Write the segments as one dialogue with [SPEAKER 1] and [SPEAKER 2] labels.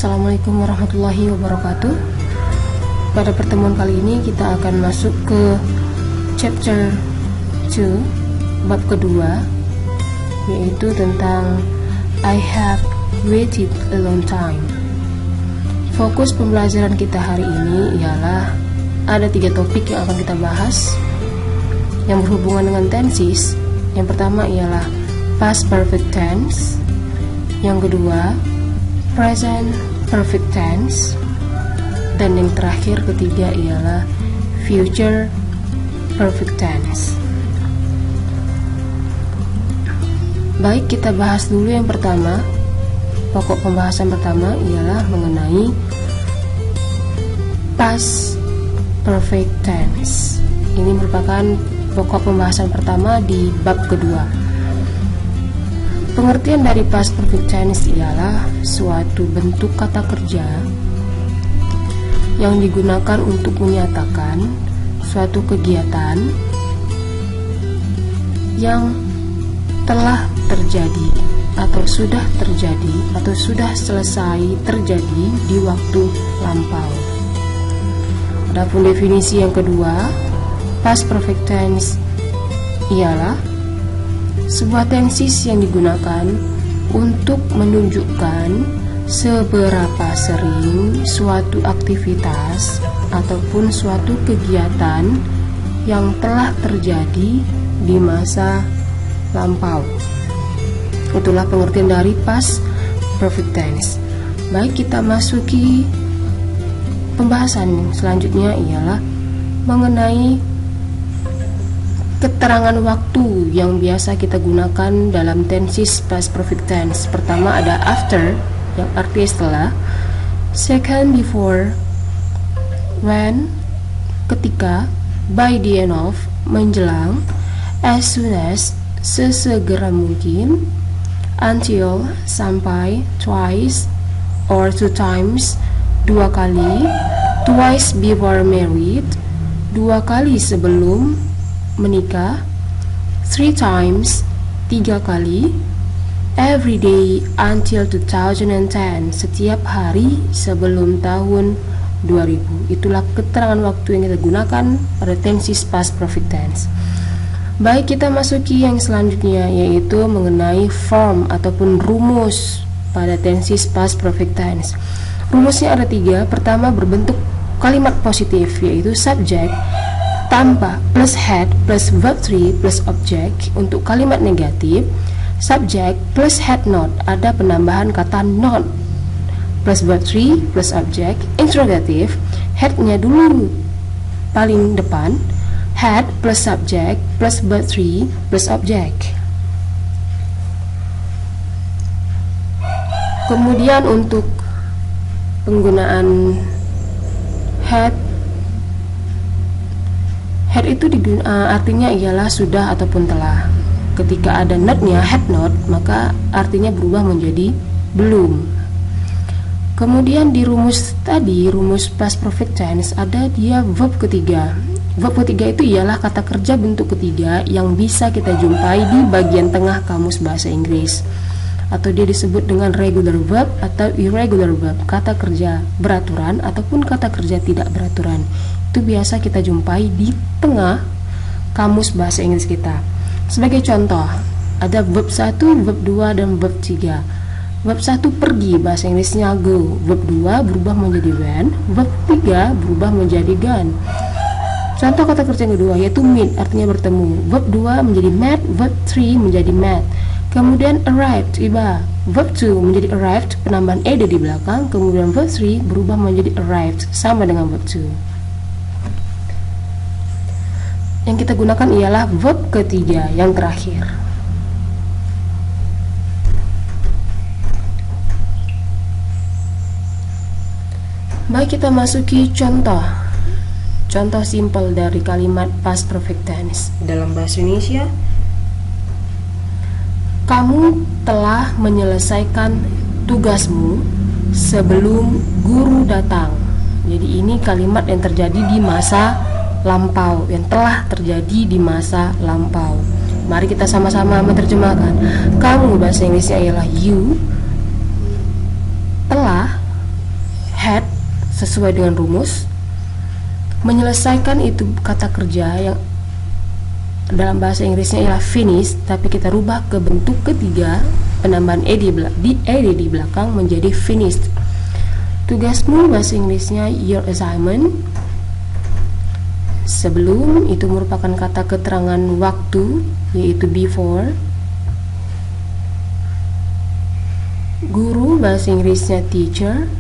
[SPEAKER 1] Assalamualaikum warahmatullahi wabarakatuh. Pada pertemuan kali ini kita akan masuk ke chapter 2, bab kedua, yaitu tentang I have waited a long time. Fokus pembelajaran kita hari ini ialah ada 3 topik yang akan kita bahas yang berhubungan dengan tenses. Yang pertama ialah past perfect tense, yang kedua present perfect tense, dan yang terakhir ketiga ialah future perfect tense. Baik, kita bahas dulu yang pertama. Pokok pembahasan pertama ialah mengenai past perfect tense. Ini merupakan pokok pembahasan pertama di bab kedua. Pengertian dari past perfect tense ialah suatu bentuk kata kerja yang digunakan untuk menyatakan suatu kegiatan yang telah terjadi atau sudah terjadi atau sudah selesai terjadi di waktu lampau. Adapun definisi yang kedua, past perfect tense ialah sebuah tenses yang digunakan untuk menunjukkan seberapa sering suatu aktivitas ataupun suatu kegiatan yang telah terjadi di masa lampau. Itulah pengertian dari past perfect tense. Baik, kita masuki pembahasan selanjutnya ialah mengenai keterangan waktu yang biasa kita gunakan dalam tenses past perfect tense. Pertama ada after, yang artinya setelah. Second, before. When, ketika. By the end of, menjelang. As soon as, sesegera mungkin. Until, sampai. Twice or 2 times, 2 kali. Twice before married, 2 kali sebelum menikah. 3 times, 3 kali. Every day until 2010, setiap hari sebelum tahun 2000. Itulah keterangan waktu yang kita gunakan pada tenses past perfect tense. Baik, kita masuki yang selanjutnya, yaitu mengenai form ataupun rumus pada tenses past perfect tense. Rumusnya ada 3. Pertama, berbentuk kalimat positif, yaitu subject tanpa plus head plus verb 3 plus object. Untuk kalimat negatif, subject plus head not, ada penambahan kata not, plus verb 3 plus object. Interrogatif, headnya dulu paling depan, head plus subject plus verb 3 plus object. Kemudian untuk penggunaan head itu artinya ialah sudah ataupun telah. Ketika ada notnya, had not, maka artinya berubah menjadi belum. Kemudian di rumus tadi, rumus past perfect tense, ada dia verb ketiga. Verb ketiga itu ialah kata kerja bentuk ketiga yang bisa kita jumpai di bagian tengah kamus bahasa Inggris, atau dia disebut dengan regular verb atau irregular verb, kata kerja beraturan ataupun kata kerja tidak beraturan. Itu biasa kita jumpai di tengah kamus bahasa Inggris kita. Sebagai contoh, ada verb 1, verb 2, dan verb 3. Verb 1 pergi, bahasa Inggrisnya go. Verb 2 berubah menjadi went. Verb 3 berubah menjadi gone. Contoh kata kerja yang kedua yaitu meet, artinya bertemu. Verb 2 menjadi met, verb 3 menjadi met. Kemudian arrived, tiba. Verb 2 menjadi arrived, penambahan ed di belakang. Kemudian verb 3 berubah menjadi arrived, sama dengan verb 2. Yang kita gunakan ialah verb ketiga, yang terakhir. Baik, kita masuki contoh simple dari kalimat past perfect tense dalam bahasa Indonesia. Kamu telah menyelesaikan tugasmu sebelum guru datang. Jadi ini kalimat yang terjadi di masa lampau, yang telah terjadi di masa lampau. Mari kita sama-sama menerjemahkan. Kamu, bahasa Inggrisnya ialah you, telah had sesuai dengan rumus. Menyelesaikan itu kata kerja yang dalam bahasa Inggrisnya ialah finish, tapi kita rubah ke bentuk ketiga, penambahan ed di belakang menjadi finished. Tugasmu bahasa Inggrisnya your assignment. Sebelum itu merupakan kata keterangan waktu, yaitu before. Guru bahasa Inggrisnya teacher.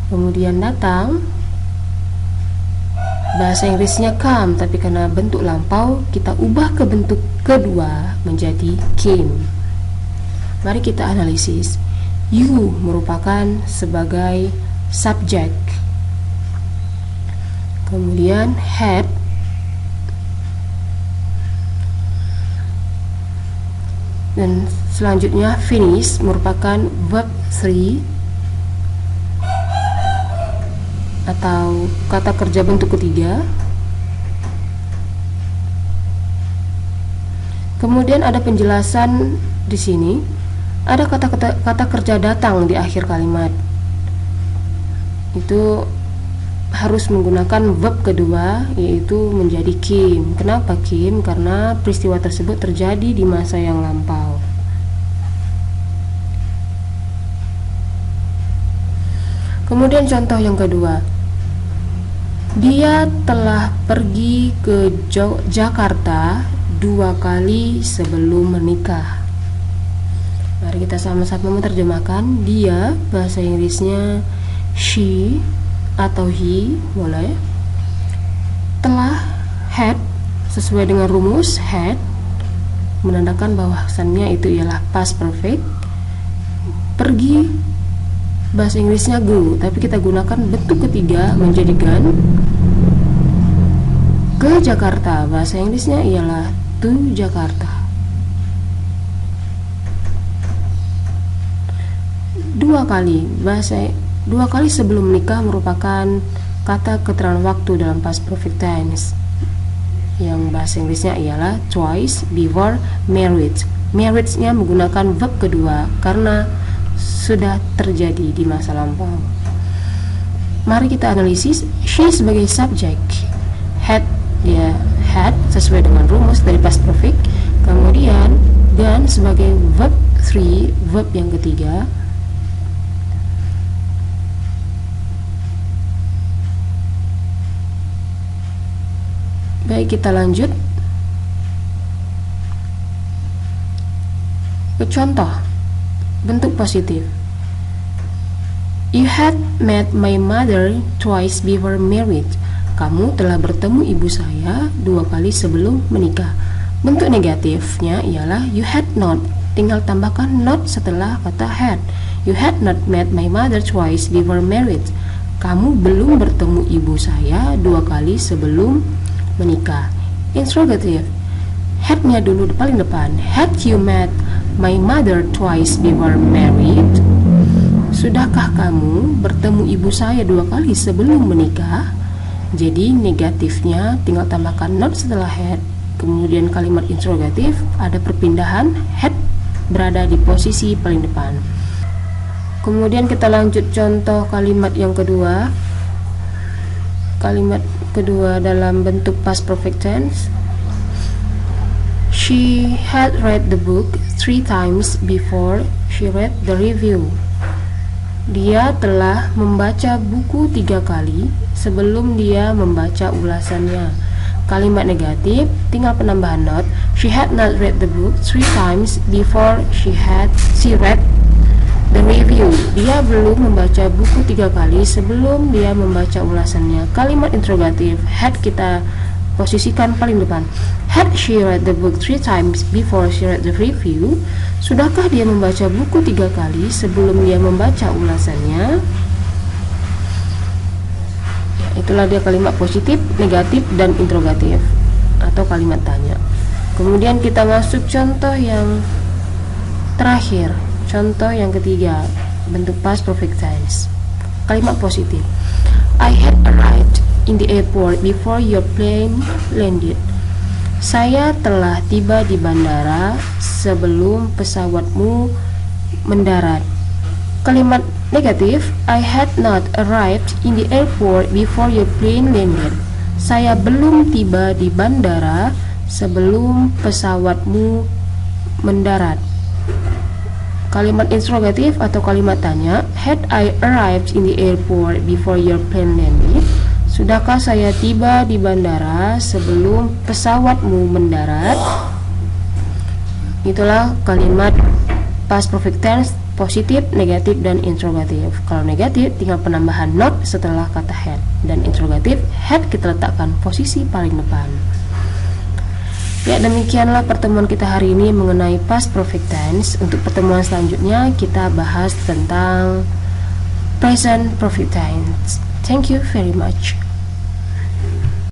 [SPEAKER 1] Kemudian datang, bahasa Inggrisnya come, tapi karena bentuk lampau kita ubah ke bentuk kedua menjadi came. Mari kita analisis. You merupakan sebagai subjek, kemudian had, dan selanjutnya finish merupakan verb 3 atau kata kerja bentuk ketiga. Kemudian ada penjelasan di sini. Ada kata kerja datang di akhir kalimat. Itu harus menggunakan verb kedua, yaitu menjadi came. Kenapa came? Karena peristiwa tersebut terjadi di masa yang lampau. Kemudian contoh yang kedua, dia telah pergi ke Jakarta 2 kali sebelum menikah. Mari kita sama-sama menerjemahkan. Dia bahasa Inggrisnya she atau he, boleh. Telah, had, sesuai dengan rumus had menandakan bahwasannya itu ialah past perfect. Pergi, bahasa Inggrisnya go, tapi kita gunakan bentuk ketiga menjadi gone. Ke Jakarta, bahasa Inggrisnya ialah to Jakarta. 2 kali, dua kali sebelum menikah merupakan kata keterangan waktu dalam past perfect tense, yang bahasa Inggrisnya ialah twice before marriage. Marriage-nya menggunakan verb kedua karena sudah terjadi di masa lampau. Mari kita analisis. She sebagai subjek, had, dia had sesuai dengan rumus dari past perfect. Kemudian gone sebagai verb 3, verb yang ketiga. Baik, kita lanjut ke contoh bentuk positif. You had met my mother twice before marriage. Kamu telah bertemu ibu saya 2 kali sebelum menikah. Bentuk negatifnya ialah you had not. Tinggal tambahkan not setelah kata had. You had not met my mother twice before marriage. Kamu belum bertemu ibu saya 2 kali sebelum menikah. Interrogative, had-nya dulu paling depan. Had you met my mother twice before married? Sudahkah kamu bertemu ibu saya 2 kali sebelum menikah? Jadi negatifnya tinggal tambahkan not setelah had. Kemudian kalimat interrogatif ada perpindahan, had berada di posisi paling depan. Kemudian kita lanjut contoh kalimat yang kedua. Kalimat kedua dalam bentuk past perfect tense. She had read the book 3 times before she read the review. Dia telah membaca buku 3 kali sebelum dia membaca ulasannya. Kalimat negatif tinggal penambahan not. She had not read the book 3 times before she read the review. Dia belum membaca buku 3 kali sebelum dia membaca ulasannya. Kalimat interrogatif, had kita posisikan paling depan. Had she read the book 3 times before she read the review? Sudahkah dia membaca buku 3 kali sebelum dia membaca ulasannya? Ya, itulah dia kalimat positif, negatif, dan interrogatif atau kalimat tanya. Kemudian kita masuk contoh yang terakhir. Contoh yang ketiga, bentuk past perfect tense. Kalimat positif. I had arrived in the airport before your plane landed. Saya telah tiba di bandara sebelum pesawatmu mendarat. Kalimat negatif, I had not arrived in the airport before your plane landed. Saya belum tiba di bandara sebelum pesawatmu mendarat. Kalimat interrogatif atau kalimat tanya, had I arrived in the airport before your plane landed? Sudahkah saya tiba di bandara sebelum pesawatmu mendarat? Itulah kalimat past perfect tense, positif, negatif, dan interrogatif. Kalau negatif tinggal penambahan not setelah kata had, dan interrogatif had kita letakkan posisi paling depan. Ya, demikianlah pertemuan kita hari ini mengenai past perfect tense. Untuk pertemuan selanjutnya kita bahas tentang present perfect tense. Thank you very much.